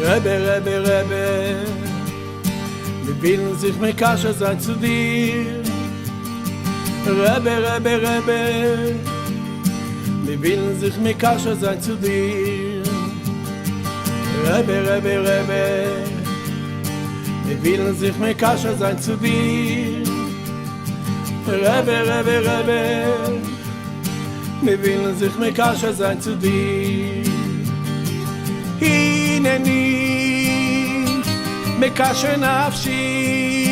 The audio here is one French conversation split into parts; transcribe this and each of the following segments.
Rebbe, wir willen sich mit Kasche sein zu dir. Rebbe, wir willen sich mit Kasche sein zu dir. Rebbe, wir willen sich mit Kasche sein zu dir. Rebbe, wir willen sich mit Kasche sein zu dir. Hineni, מקשר נפשי,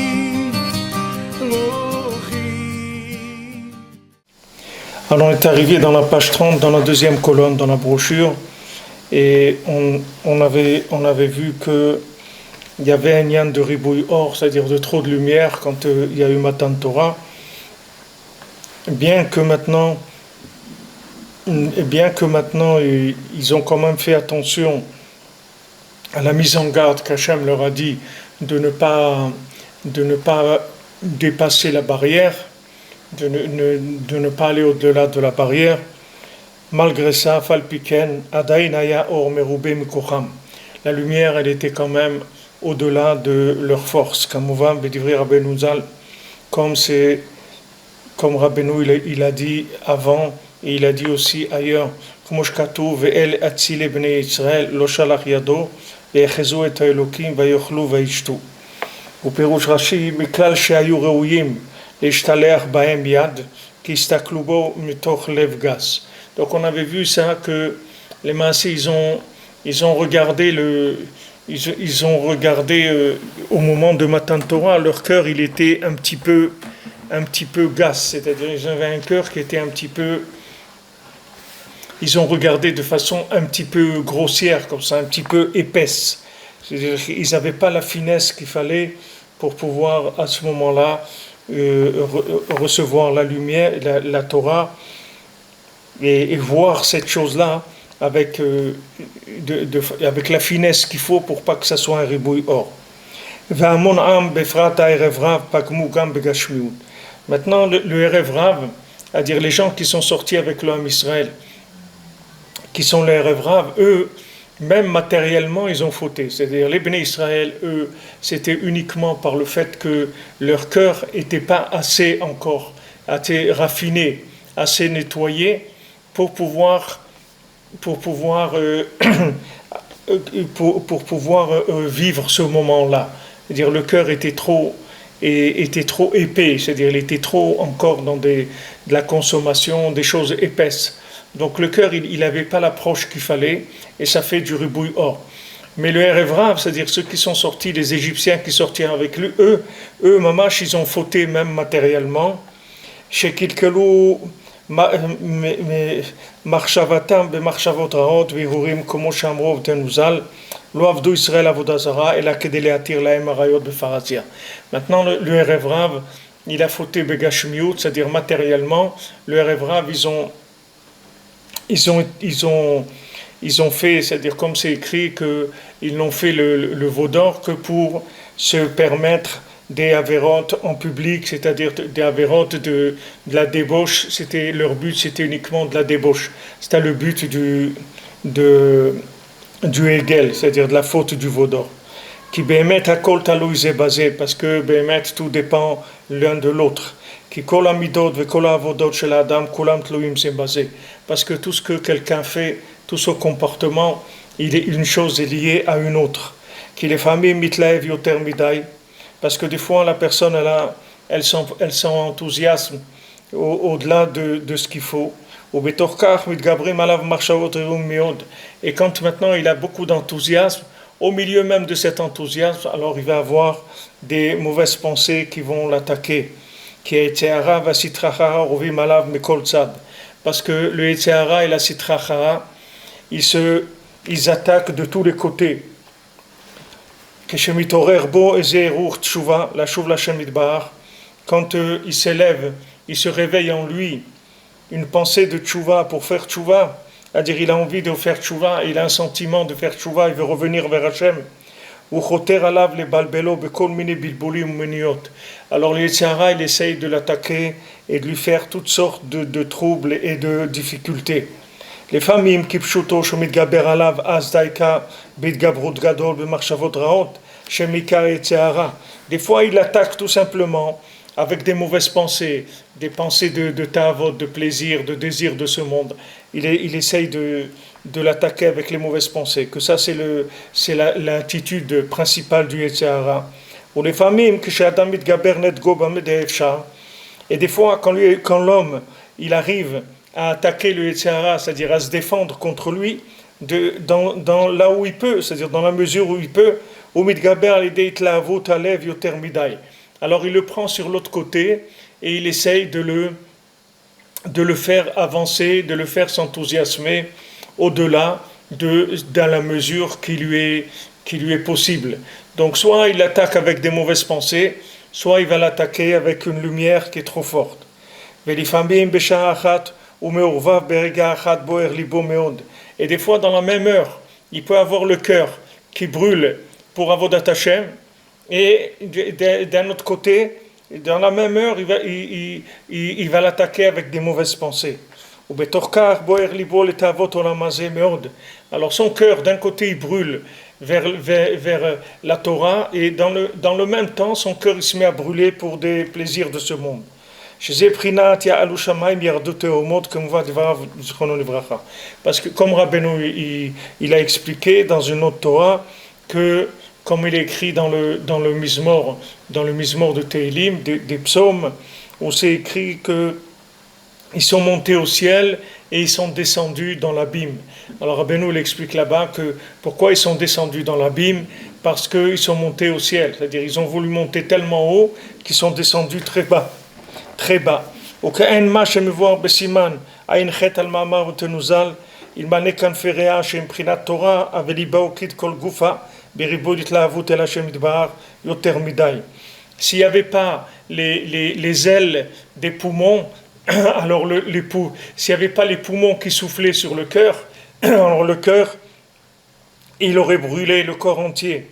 רוחי. Alors on est arrivé dans la page 30, dans la deuxième colonne dans la brochure, et on avait vu que il y avait un yan de ribouille or, c'est-à-dire de trop de lumière quand il y a eu Matan Torah, bien que maintenant ils ont quand même fait attention à la mise en garde qu'Hachem leur a dit de ne pas dépasser la barrière, de ne pas aller au-delà de la barrière. Malgré ça, Falpiken, Adainaya or merube mikocham. La lumière, elle était quand même au-delà de leur force. Kamouvan bedivri Rabbeinu Zal, comme Rabbeinu il a dit avant, et il a dit aussi ailleurs, Kmoshkatu ve'el atzile bnei Israël lo shalach yado ויחזו את האלוקים ויאכלו וישתו. ופירוש רש"י, מכלל שהיו ראויים להשתלח בהם יד, כי הסתכלו בו מתוך לב גס. Donc on avait vu ça que les Maasés ils ont regardé au moment de Matan Torah, leur cœur il était un petit peu gas, c'est-à-dire ils avaient un cœur qui était un petit peu, ils ont regardé de façon un petit peu grossière, comme ça, un petit peu épaisse. C'est-à-dire qu'ils n'avaient pas la finesse qu'il fallait pour pouvoir, à ce moment-là, recevoir la lumière, la Torah, et voir cette chose-là avec la finesse qu'il faut pour pas que ça soit un ribouille or. Maintenant, le Erev Rav, c'est-à-dire les gens qui sont sortis avec l'homme Israël, qui sont les Erev Rav, eux, même matériellement, ils ont fauté. C'est-à-dire, les Béné Israël, eux, c'était uniquement par le fait que leur cœur n'était pas assez raffiné, assez nettoyé, pour pouvoir vivre ce moment-là. C'est-à-dire, le cœur était trop épais, c'est-à-dire, il était trop encore dans de la consommation, des choses épaisses. Donc le cœur, il n'avait pas l'approche qu'il fallait, et ça fait du ribouille or. Mais le Erev Rav, c'est-à-dire ceux qui sont sortis, les Égyptiens qui sortirent avec lui, eux, mamash, ils ont fauté même matériellement. Chez Kilkelou, marshavatam bemarchavot raot vihurim komo shamrov tenuzal lo avdu Israël avodazara et la kedele atir lahem arayot befarazia. Maintenant le Erev Rav, il a fauté begashmiut, c'est-à-dire matériellement. Le Erev Rav, ils ont fait, c'est-à-dire comme c'est écrit qu'ils n'ont fait le veau d'or que pour se permettre des avérantes en public, c'est-à-dire des avérantes de la débauche. Leur but, c'était uniquement de la débauche. C'était le but du Hegel, c'est-à-dire de la faute du veau d'or. Qui bémet à kol talou zé basé, parce que bémet tout dépend l'un de l'autre. Parce que tout ce que quelqu'un fait, tout son comportement, une chose est liée à une autre. Parce que des fois la personne elle s'enthousiasme au-delà de ce qu'il faut. Et quand maintenant il a beaucoup d'enthousiasme, au milieu même de cet enthousiasme, alors il va avoir des mauvaises pensées qui vont l'attaquer. Parce que le Yetzirah et la Sitra Achara, ils attaquent de tous les côtés. Quand il s'élève, il se réveille en lui une pensée de tchouva pour faire tchouva, c'est-à-dire il a envie de faire tchouva, il a un sentiment de faire tchouva, il veut revenir vers Hachem. Alors le Yetzirah, il essaye de l'attaquer et de lui faire toutes sortes de troubles et de difficultés. לפעמים כפשוטו שמתגבר עליו אז דייקה בהתגברות גדול במחשבות רעות שמעיקר יצא הרע. Des fois il attaque tout simplement avec des mauvaises pensées, des pensées de ta'avot, de plaisir, de désir de ce monde. Il essaye de l'attaquer avec les mauvaises pensées, que ça c'est l'attitude principale du Yetzirah. Ou les familles que chez Adam mitgaber netgo bamedefshar. Et des fois quand l'homme il arrive à attaquer le Yetzirah, c'est-à-dire à se défendre contre lui, dans là où il peut, c'est-à-dire dans la mesure où il peut, ou mitgaber l'idée itlaavut alev yoter midai. Alors il le prend sur l'autre côté et il essaye de le faire avancer, de le faire s'enthousiasmer au-delà dans la mesure qui lui est possible. Donc soit il attaque avec des mauvaises pensées, soit il va l'attaquer avec une lumière qui est trop forte. Et des fois dans la même heure, il peut avoir le cœur qui brûle pour Avodat Hashem, et d'un autre côté, dans la même heure, il va l'attaquer avec des mauvaises pensées. Alors son cœur, d'un côté, il brûle vers la Torah, et dans le même temps, son cœur il se met à brûler pour des plaisirs de ce monde. Parce que comme Rabbeinu il a expliqué dans une autre Torah que comme il est écrit dans le Mizmor de Tehilim, des psaumes, où c'est écrit qu'ils sont montés au ciel et ils sont descendus dans l'abîme. Alors Rabbeinu il explique là-bas que pourquoi ils sont descendus dans l'abîme, parce qu'ils sont montés au ciel, c'est-à-dire ils ont voulu monter tellement haut qu'ils sont descendus très bas. Très bas. וכאין מה שמבואר בסימן עין חטא על מאמר ותנוזל אלמלא כנפי שמבחינת תורה אבל היא באוקית כל גופה בריבוד התלהבות אל השם יתברך יותר מדי. S'il n'y avait pas les ailes des poumons, alors s'il n'y avait pas les poumons qui soufflaient sur le cœur, alors le cœur il aurait brûlé le corps entier,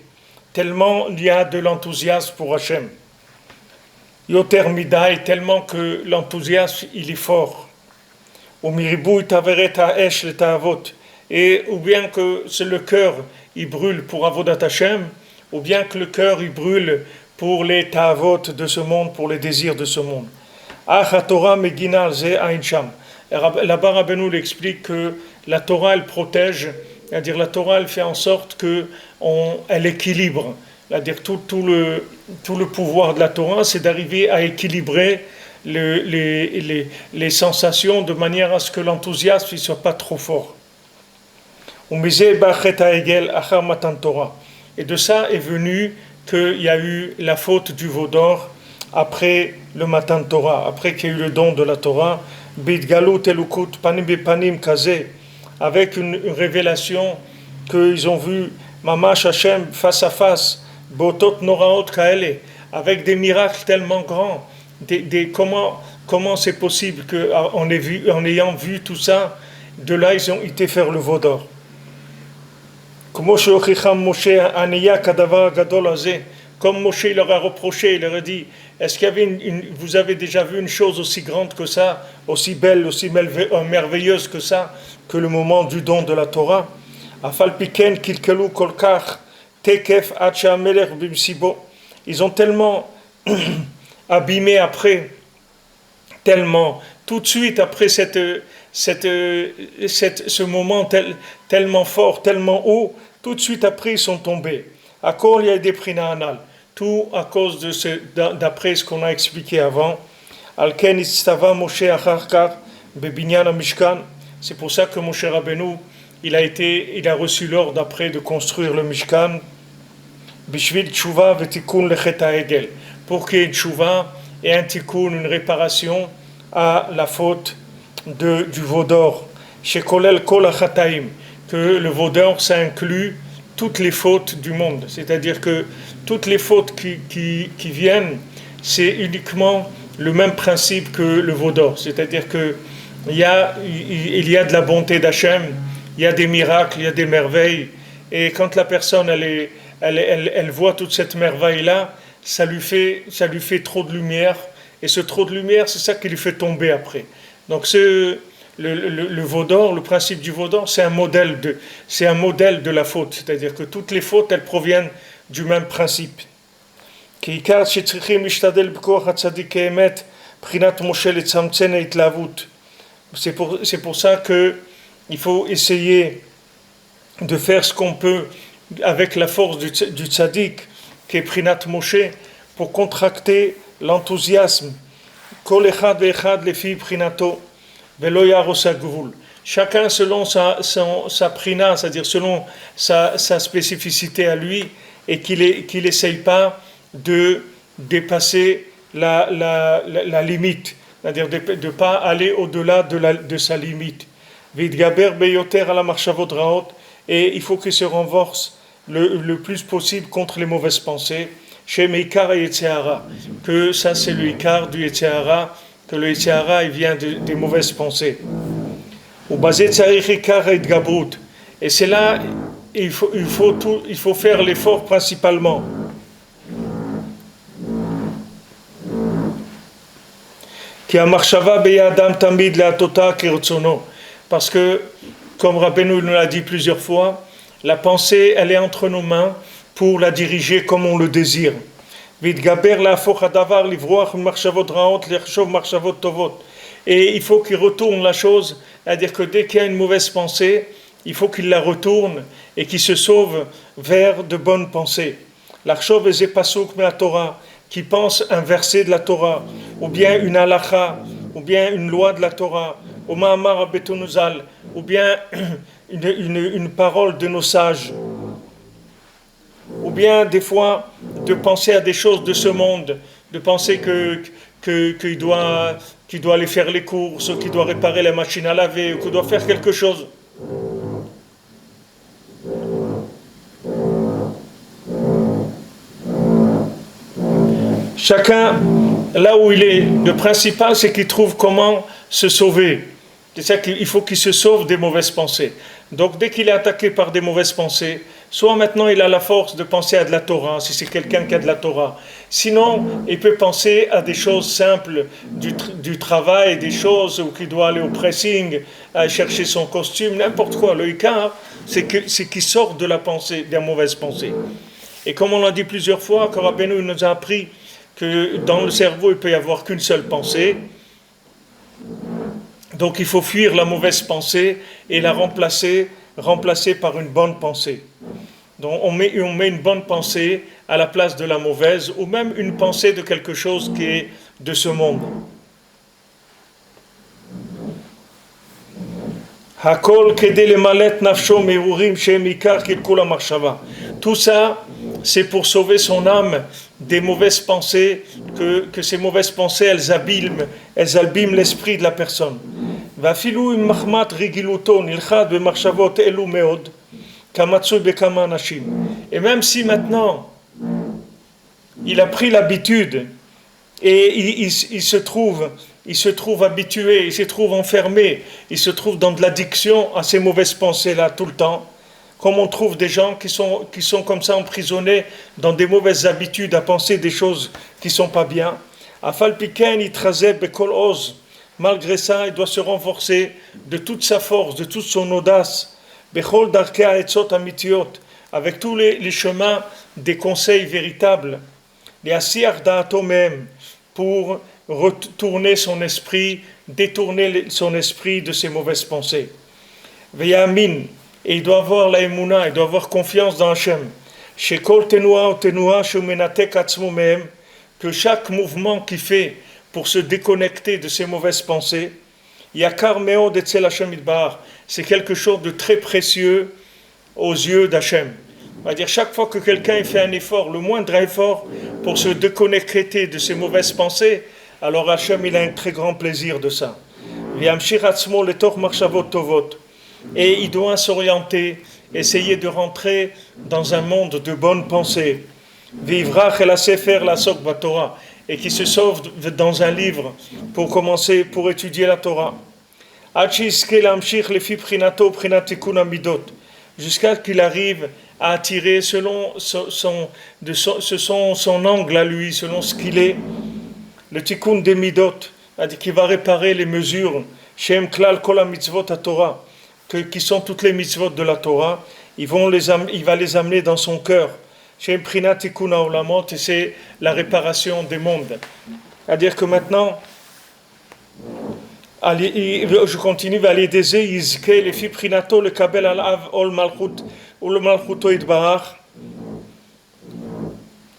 tellement il y a de l'enthousiasme pour Hachem. Yoter midai, tellement que l'enthousiasme il est fort. Ou miribou taveret haesh le ta'avot, et ou bien que c'est le cœur il brûle pour Avodat Hashem, ou bien que le cœur il brûle pour les ta'avot de ce monde, pour les désirs de ce monde. Ach Torah megina al ze ain sham. Là-bas Rabbeinu l'explique que la Torah elle protège, c'est-à-dire la Torah elle fait en sorte que elle équilibre. C'est-à-dire tout le pouvoir de la Torah, c'est d'arriver à équilibrer les sensations de manière à ce que l'enthousiasme ne soit pas trop fort. Et de ça est venu qu'il y a eu la faute du veau d'or après le Matan Torah, après qu'il y a eu le don de la Torah, avec une révélation qu'ils ont vu Mamash Hashem face à face, Botot Noraot Kaele, avec des miracles tellement grands. Comment c'est possible qu'en ayant vu tout ça, de là ils ont été faire le veau d'or. Comme Moshe il leur a reproché, il leur a dit, est-ce qu'il y avait vous avez déjà vu une chose aussi grande que ça, aussi belle, aussi merveilleuse que ça, que le moment du don de la Torah? Afal piken kilkelu kolkach. Ils ont tellement abîmé après, tellement, tout de suite après ce moment tellement fort, tellement haut, tout de suite après ils sont tombés. À cause il y a des prina anal, tout à cause d'après ce qu'on a expliqué avant. C'est pour ça que Moshe Rabbeinu il a reçu l'ordre après de construire le Mishkan Bishvil Tshuva vetikun lechet ha'egel, pour qu'il y ait une Tshuva et un tikkun, une réparation à la faute du veau d'or. Shekolel kol hachataim, que le veau d'or ça inclut toutes les fautes du monde, c'est-à-dire que toutes les fautes qui viennent, c'est uniquement le même principe que le veau d'or, c'est-à-dire que il y a de la bonté d'Hachem, il y a des miracles, il y a des merveilles, et quand la personne elle voit toute cette merveille-là, ça lui fait trop de lumière, et ce trop de lumière, c'est ça qui lui fait tomber après. Donc le veau d'or, le principe du veau d'or, c'est un modèle de la faute, c'est-à-dire que toutes les fautes, elles proviennent du même principe. C'est pour ça qu'il faut essayer de faire ce qu'on peut avec la force du tzaddik, qui est Prinat Moshe, pour contracter l'enthousiasme. Kol echad ve'echad lefi prinato ve'lo yaros hagvul. Chacun selon sa prina, c'est-à-dire selon sa spécificité à lui, et qu'il n'essaye pas de dépasser la limite, c'est-à-dire de ne pas aller au-delà de sa limite. Vidgaber beyoter ala marchavot raot, et il faut qu'il se renforce le plus possible contre les mauvaises pensées. Chez Meikar et Yetzeara, que ça c'est le Ikar du Yetzeara, que le Yetzeara il vient des mauvaises pensées. Ou basé Tzarich Ikar et Gabrut, et c'est là il faut faire l'effort principalement. Ki amarshava beyadam tamid leatota kirtsono, parce que comme Rabbeinu nous l'a dit plusieurs fois, la pensée elle est entre nos mains pour la diriger comme on le désire. Et il faut qu'il retourne la chose, c'est-à-dire que dès qu'il y a une mauvaise pensée, il faut qu'il la retourne et qu'il se sauve vers de bonnes pensées. L'Archov et Zepasuk me la Torah, qui pense un verset de la Torah, ou bien une halakha, ou bien une loi de la Torah, ou ma'amar betonuzal, ou bien une parole de nos sages, ou bien des fois de penser à des choses de ce monde, de penser qu'il doit aller faire les courses, ou qu'il doit réparer la machine à laver, ou qu'il doit faire quelque chose. Chacun, là où il est, le principal c'est qu'il trouve comment se sauver. C'est-à-dire qu'il faut qu'il se sauve des mauvaises pensées. Donc dès qu'il est attaqué par des mauvaises pensées, soit maintenant il a la force de penser à de la Torah, si c'est quelqu'un qui a de la Torah. Sinon, il peut penser à des choses simples du travail, des choses où il doit aller au pressing, à chercher son costume, n'importe quoi. Le Ikar, c'est qu'il sort de la pensée, des mauvaises pensées. Et comme on l'a dit plusieurs fois, que Rabbeinu nous a appris que dans le cerveau, il ne peut y avoir qu'une seule pensée. Donc il faut fuir la mauvaise pensée et la remplacer par une bonne pensée. Donc on met une bonne pensée à la place de la mauvaise, ou même une pensée de quelque chose qui est de ce monde. Hakol kedé le malet nafsho merurim shem ikar kilkula marshava. Tout ça, c'est pour sauver son âme des mauvaises pensées, que ces mauvaises pensées, elles abîment l'esprit de la personne. Vafilu im mahmat rigiluton ilchad be marchavot elu meod kamatsu bekama anashim. Et même si maintenant il a pris l'habitude et il se trouve habitué, il se trouve enfermé, il se trouve dans de l'addiction à ces mauvaises pensées-là tout le temps, comme on trouve des gens qui sont comme ça emprisonnés dans des mauvaises habitudes à penser des choses qui ne sont pas bien. Afal piken itrazeb bekol oz. Malgré ça, il doit se renforcer de toute sa force, de toute son audace, bechol darkei etzot amitiot, avec tous les chemins des conseils véritables, les asiach da'ato mehem, pour retourner son esprit, détourner son esprit de ses mauvaises pensées. Veyamin, et il doit avoir la emuna, il doit avoir confiance dans Hachem. Shekol tenua ou tenua shumenatek atzmo mehem, que chaque mouvement qu'il fait pour se déconnecter de ses mauvaises pensées, yakar meod etzel Hachem idbar, c'est quelque chose de très précieux aux yeux d'Hachem. On va dire, chaque fois que quelqu'un fait un effort, le moindre effort pour se déconnecter de ses mauvaises pensées, alors Hachem il a un très grand plaisir de ça. Et il doit s'orienter, essayer de rentrer dans un monde de bonnes pensées. Et qui se sauve dans un livre pour étudier la Torah. Jusqu'à qu'il arrive à attirer selon son angle à lui, selon ce qu'il est, le tikkun des midot, c'est-à-dire qu'il va réparer les mesures Shem klal kol mitzvot Torah, qui sont toutes les mitzvot de la Torah, il va les amener dans son cœur. Shem prinat tikkun haolamot, et c'est la réparation des mondes. C'est-à-dire que maintenant, je continue, va aller des yizke les fi prinato le kabel alav ol malchut ou le malchuto idbarach.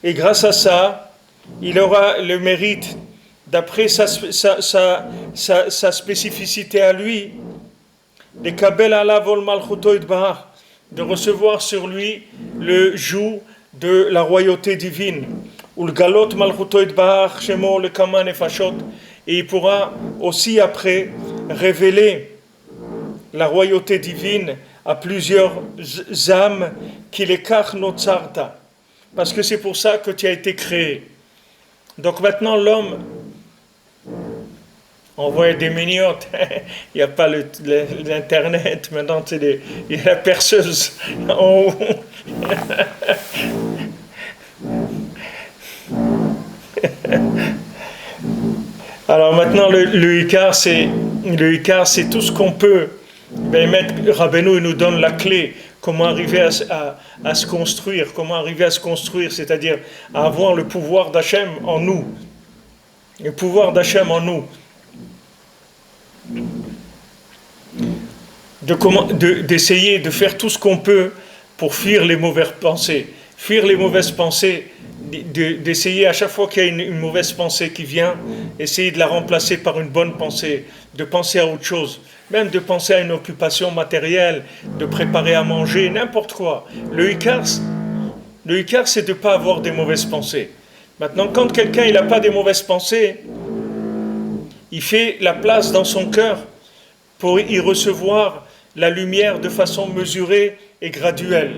Et grâce à ça, il aura le mérite, d'après sa spécificité à lui, de kabel alav ol malchuto idbarach, de recevoir sur lui le joug de la royauté divine, ou le galot malchuto idbarach shemo le kama nefashot, et il pourra aussi après révéler la royauté divine à plusieurs âmes qui les kach notzarta, parce que c'est pour ça que tu as été créé. Donc maintenant l'homme, on voit des mignottes, il n'y a pas l'internet, maintenant il y a la perceuse en haut. Alors maintenant le Ikar c'est tout ce qu'on peut mettre. Rabbeinu nous donne la clé, comment arriver à se construire, c'est-à-dire à avoir le pouvoir d'Hachem en nous, d'essayer de faire tout ce qu'on peut pour fuir les mauvaises pensées, d'essayer à chaque fois qu'il y a une mauvaise pensée qui vient, essayer de la remplacer par une bonne pensée, de penser à autre chose, même de penser à une occupation matérielle, de préparer à manger, n'importe quoi. Le Ikar, c'est de ne pas avoir des mauvaises pensées. Maintenant, quand quelqu'un n'a pas des mauvaises pensées, il fait la place dans son cœur pour y recevoir la lumière de façon mesurée et graduelle.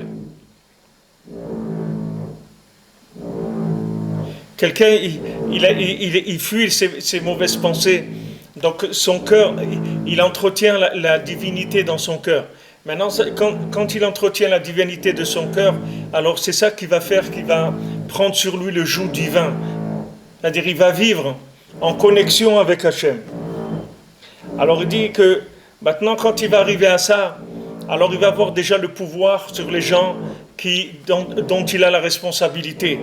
Quelqu'un, il fuit ses mauvaises pensées. Donc son cœur, il entretient la divinité dans son cœur. Maintenant, quand il entretient la divinité de son cœur, alors c'est ça qui va faire qu'il va prendre sur lui le joug divin. C'est-à-dire, il va vivre en connexion avec Hachem. Alors il dit que maintenant, quand il va arriver à ça, alors il va avoir déjà le pouvoir sur les gens dont il a la responsabilité.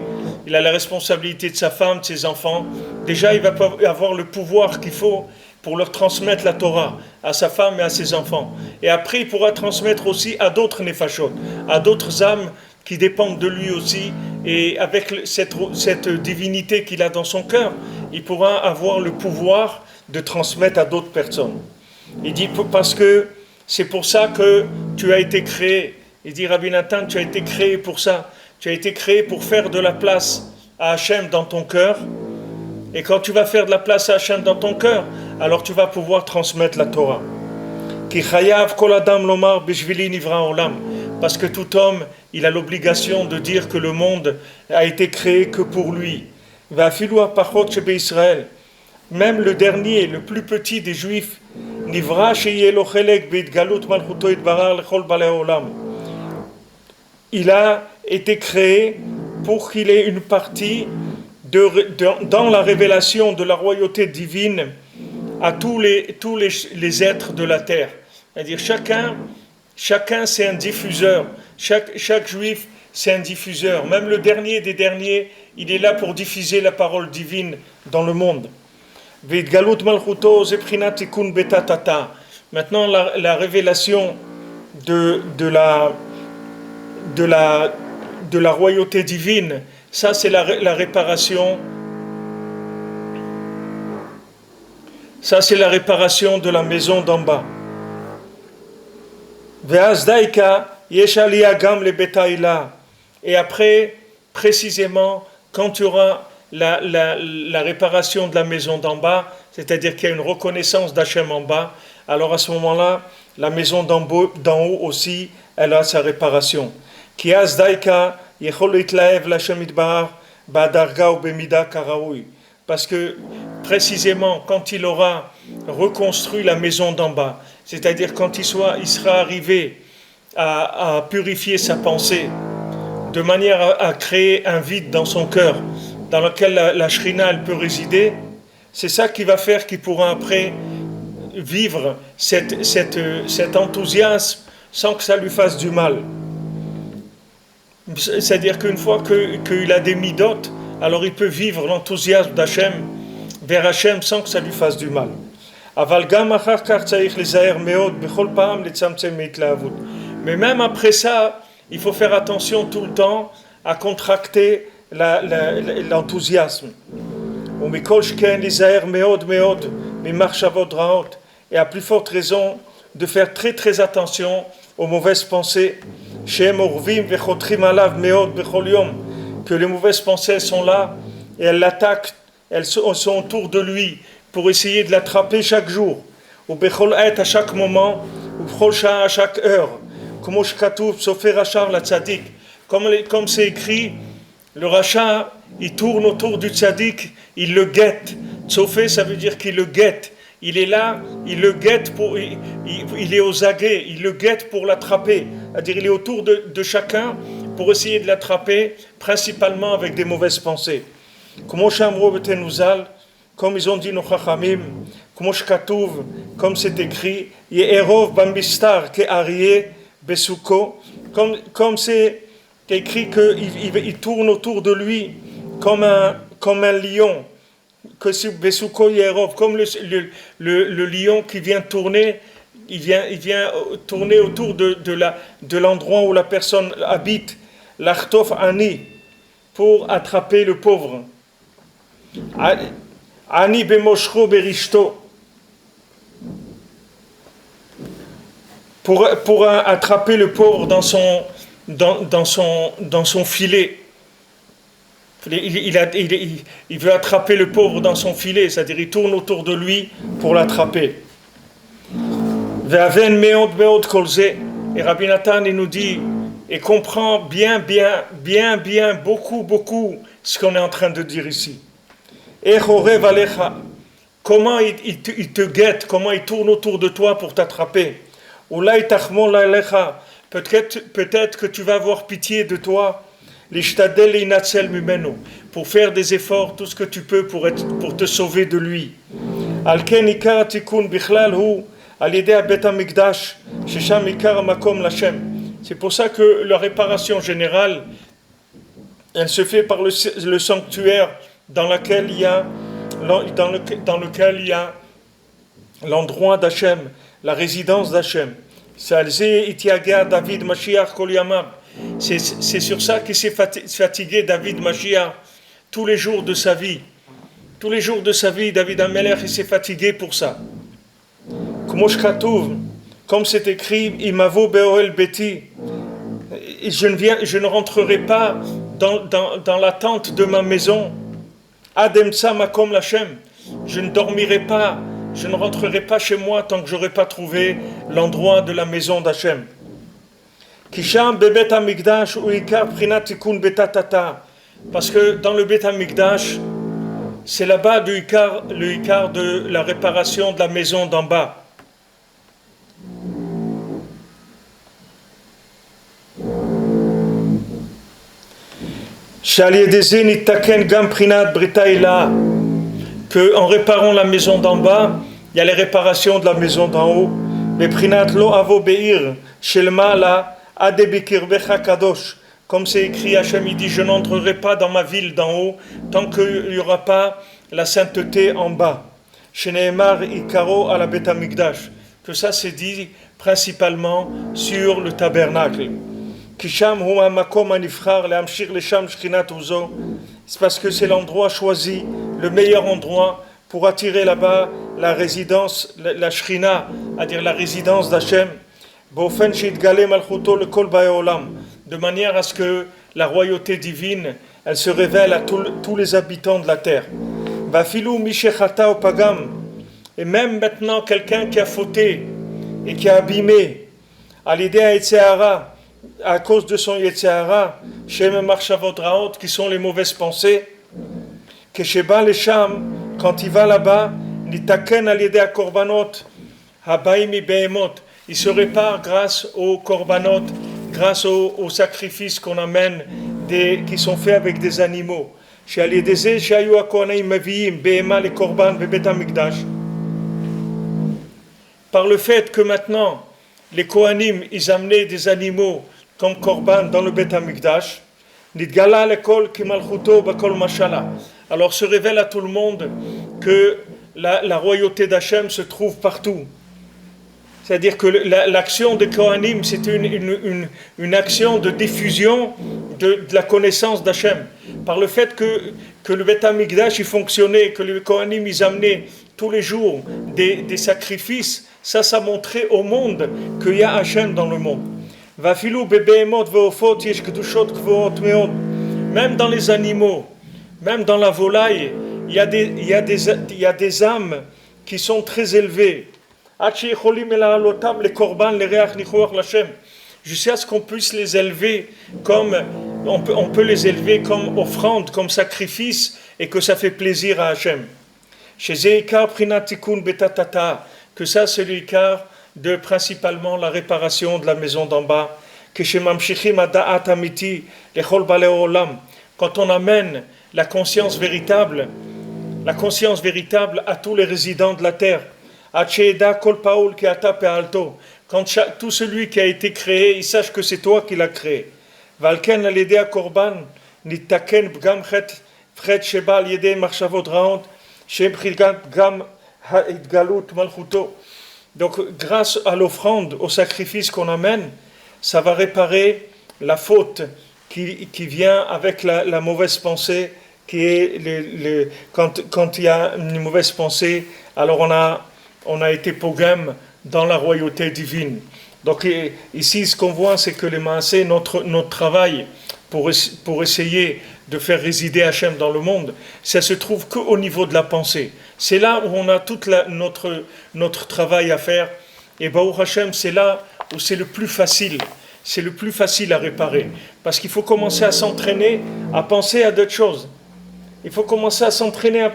Il a la responsabilité de sa femme, de ses enfants. Déjà, il va avoir le pouvoir qu'il faut pour leur transmettre la Torah, à sa femme et à ses enfants. Et après, il pourra transmettre aussi à d'autres nefashot, à d'autres âmes qui dépendent de lui aussi. Et avec cette divinité qu'il a dans son cœur, il pourra avoir le pouvoir de transmettre à d'autres personnes. Il dit, parce que c'est pour ça que tu as été créé. Il dit, Rabbi Nathan, tu as été créé pour ça. Tu as été créé pour faire de la place à Hachem dans ton cœur. Et quand tu vas faire de la place à Hachem dans ton cœur, alors tu vas pouvoir transmettre la Torah. Ki chayav kol adam lomar bishvili nivra olam. Parce que tout homme, il a l'obligation de dire que le monde a été créé que pour lui. Va filou apachot shebe Israël. Même le dernier, le plus petit des Juifs, nivra sheyeh lo chelek beitgalut malchuto itbarar lechol balei olam. Il a été créé pour qu'il ait une partie dans la révélation de la royauté divine à tous les êtres de la terre. C'est-à-dire chacun c'est un diffuseur. Chaque juif c'est un diffuseur. Même le dernier des derniers, il est là pour diffuser la parole divine dans le monde. Maintenant la révélation de la royauté divine, ça c'est la réparation. Ça c'est la réparation de la maison d'en bas. Et après, précisément, quand tu auras la réparation de la maison d'en bas, c'est-à-dire qu'il y a une reconnaissance d'Hachem en bas, alors à ce moment-là, la maison d'en haut aussi, elle a sa réparation. Parce que précisément quand il aura reconstruit la maison d'en bas, c'est-à-dire quand il sera arrivé à purifier sa pensée de manière à créer un vide dans son cœur dans lequel la Shrina elle peut résider, c'est ça qui va faire qu'il pourra après vivre cet enthousiasme sans que ça lui fasse du mal. C'est-à-dire qu'une fois qu'il a des midot, alors il peut vivre l'enthousiasme d'Hachem vers Hachem sans que ça lui fasse du mal. Mais même après ça, il faut faire attention tout le temps à contracter l'enthousiasme. Et à plus forte raison de faire très très attention aux mauvaises pensées. Que les mauvaises pensées sont là et elles l'attaquent, elles sont autour de lui pour essayer de l'attraper chaque jour, ou à chaque moment, ou à chaque heure. Comme c'est écrit, le rachat, il tourne autour du tzaddik, il le guette. Tsofé, ça veut dire qu'il le guette. Il est là, il le guette, il est aux aguets, il le guette pour l'attraper. C'est-à-dire il est autour de chacun pour essayer de l'attraper, principalement avec des mauvaises pensées. Comme ils ont dit nos chachamim, comme c'est écrit, Ye'erov bambistar ke'aryeh besuko, comme c'est écrit qu'il tourne autour de lui comme un lion, que si besuko Ye'erov, comme le lion qui vient tourner, il vient tourner autour de l'endroit où la personne habite, l'achtof ani, pour attraper le pauvre. Ani bemoshro berishto, pour attraper le pauvre dans son filet. Il veut attraper le pauvre dans son filet, c'est-à-dire il tourne autour de lui pour l'attraper. Et Rabbi Nathan il nous dit, et comprend bien, beaucoup ce qu'on est en train de dire ici. Comment il te guette, comment il tourne autour de toi pour t'attraper. Peut-être que tu vas avoir pitié de toi, pour faire des efforts, tout ce que tu peux pour te sauver de lui. C'est pour ça que la réparation générale, elle se fait par le sanctuaire dans lequel il y a l'endroit d'Hachem, la résidence d'Hachem. C'est sur ça qu'il s'est fatigué David Mashiach tous les jours de sa vie. Tous les jours de sa vie, David Amelech, il s'est fatigué pour ça. Comme c'est écrit, Imavo Be'oel Beti, je ne rentrerai pas dans la tente de ma maison. Ademsa Makom Lachem, je ne dormirai pas, je ne rentrerai pas chez moi tant que je n'aurai pas trouvé l'endroit de la maison d'Hachem. Kisham Bebet Hamikdash ou Ikar Prinat Tikun Betatata, parce que dans le Bet Hamikdash, c'est là-bas le Ikar de la réparation de la maison d'en bas. Que en réparant la maison d'en bas, il y a les réparations de la maison d'en haut. Mais prinat lo avo beir shelma la adebikirbecha kadosh. Comme c'est écrit, Hachem il dit, je n'entrerai pas dans ma ville d'en haut tant qu'il n'y aura pas la sainteté en bas. Sheneemar ikaro ala bet hamikdash. Que ça c'est dit principalement sur le tabernacle. C'est parce que c'est l'endroit choisi, le meilleur endroit pour attirer là-bas la résidence, la Shrina, c'est-à-dire la résidence d'Hachem, de manière à ce que la royauté divine, elle se révèle à tous les habitants de la terre. Et même maintenant, quelqu'un qui a fauté et qui a abîmé, à l'idée à cause de son Yetzirah, Shem Marchavot Raot, qui sont les mauvaises pensées, que Sheba les Sham, quand il va là-bas, Nitaken al-Yedea Korbanot, Habaimi Behemot, il se répare grâce aux Korbanot, grâce aux sacrifices qu'on amène, qui sont faits avec des animaux. Chez Al-Yedeze, Shayu Akonaim Maviim, Behema les Korban, Bebet Hamikdash. par le fait que maintenant, les Kohanim, ils amenaient des animaux comme Korban dans le Beth Amikdash, Nidgala l'école qui malchuto bakol mashala. Alors se révèle à tout le monde que la royauté d'Hachem se trouve partout. C'est-à-dire que l'action de Kohanim, c'est une action de diffusion de la connaissance d'Hachem. Par le fait que le Beth Amikdash il fonctionnait, que les Kohanim ils amenaient tous les jours des sacrifices, ça montrait au monde qu'il y a Hachem dans le monde. Même dans les animaux, même dans la volaille, il y a des âmes qui sont très élevées. Jusqu'à ce qu'on puisse les élever comme on peut les élever comme offrande, comme sacrifice, et que ça fait plaisir à Hachem. Que ça c'est l'ikar de principalement la réparation de la maison d'en bas. Quand on amène la conscience véritable à tous les résidents de la terre. Quand tout celui qui a été créé, il sache que c'est toi qui l'as créé. Donc grâce à l'offrande, au sacrifice qu'on amène, ça va réparer la faute qui vient avec la mauvaise pensée, qui est quand il y a une mauvaise pensée, alors on a été pogam dans la royauté divine. Donc ici, ce qu'on voit, c'est que les maasés, notre travail pour essayer de faire résider Hachem dans le monde, ça se trouve qu'au niveau de la pensée. C'est là où on a tout notre travail à faire. Et Baruch Hachem, c'est là où c'est le plus facile. C'est le plus facile à réparer. Parce qu'il faut commencer à s'entraîner à penser à d'autres choses. Il faut commencer à s'entraîner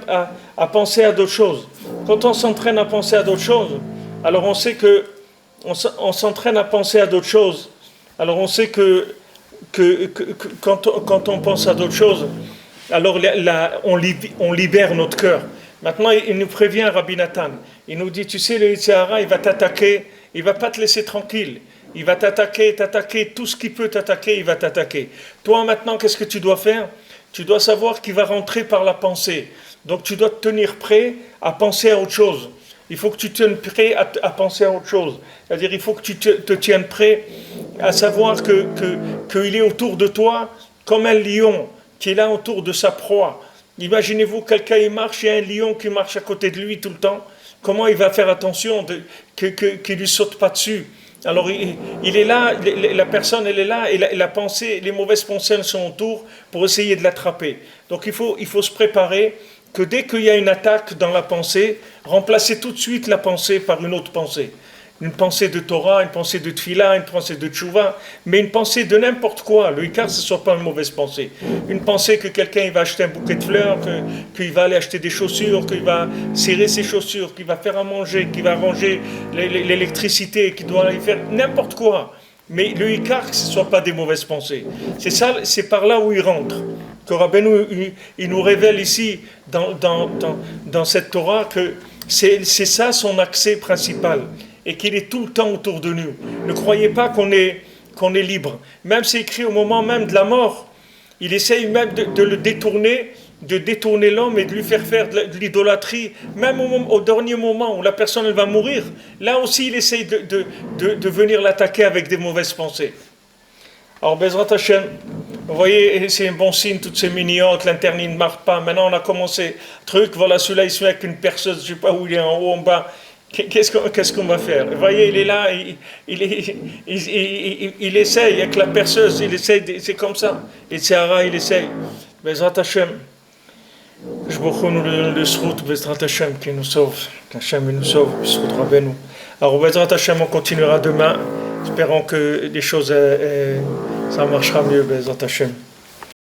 à penser à d'autres choses. Quand on s'entraîne à penser à d'autres choses, alors on sait que on s'entraîne à penser à d'autres choses. Alors on sait que quand on pense à d'autres choses, alors on libère notre cœur. Maintenant, il nous prévient, Rabbi Nathan. Il nous dit, tu sais, le Yetzer Hara, il va t'attaquer, il ne va pas te laisser tranquille. Il va t'attaquer, tout ce qui peut t'attaquer, il va t'attaquer. Toi, maintenant, qu'est-ce que tu dois faire? Tu dois savoir qu'il va rentrer par la pensée. Donc, tu dois te tenir prêt à penser à autre chose. Il faut que tu te tiennes prêt à penser à autre chose. C'est-à-dire, il faut que tu te tiennes prêt à savoir qu'il est autour de toi comme un lion qui est là autour de sa proie. Imaginez-vous, quelqu'un il marche, il y a un lion qui marche à côté de lui tout le temps. Comment il va faire attention qu'il ne lui saute pas dessus? Alors il est là, la personne elle est là, et la pensée, les mauvaises pensées sont autour pour essayer de l'attraper. Donc il faut se préparer que dès qu'il y a une attaque dans la pensée, remplacer tout de suite la pensée par une autre pensée. Une pensée de Torah, une pensée de Tfila, une pensée de Tchouva, mais une pensée de n'importe quoi. Le Ikar, ce ne soit pas une mauvaise pensée. Une pensée que quelqu'un il va acheter un bouquet de fleurs, qu'il va aller acheter des chaussures, qu'il va serrer ses chaussures, qu'il va faire à manger, qu'il va ranger l'électricité, qu'il doit aller faire n'importe quoi. Mais le Ikar, que ce ne soit pas des mauvaises pensées. C'est ça, c'est par là où il rentre. Que Rabbeinu, il nous révèle ici, dans cette Torah, que c'est ça son accès principal. Et qu'il est tout le temps autour de nous. Ne croyez pas qu'on est libre. Même c'est écrit au moment même de la mort, il essaye même de le détourner, de détourner l'homme et de lui faire de l'idolâtrie, même au dernier moment où la personne elle va mourir. Là aussi, il essaye de venir l'attaquer avec des mauvaises pensées. Alors, Bezrat Hashem, vous voyez, c'est un bon signe, toutes ces miniotes, l'internet ne marche pas. Maintenant, on a commencé, voilà, celui-là, il se met avec une perceuse, je ne sais pas où il est, en haut, en bas. Qu'est-ce qu'on va faire? Vous voyez, il est là, il essaye avec la perceuse, il essaye, c'est comme ça. Et Tzahara, il essaye. Bezrat Hashem, je vous remercie le srout, Bezrat Hashem, qui nous sauve, qu'Hachem nous sauve, srout Rabbeinu. Alors, Bezrat Hashem, on continuera demain, espérons que les choses, ça marchera mieux, Bezrat Hashem.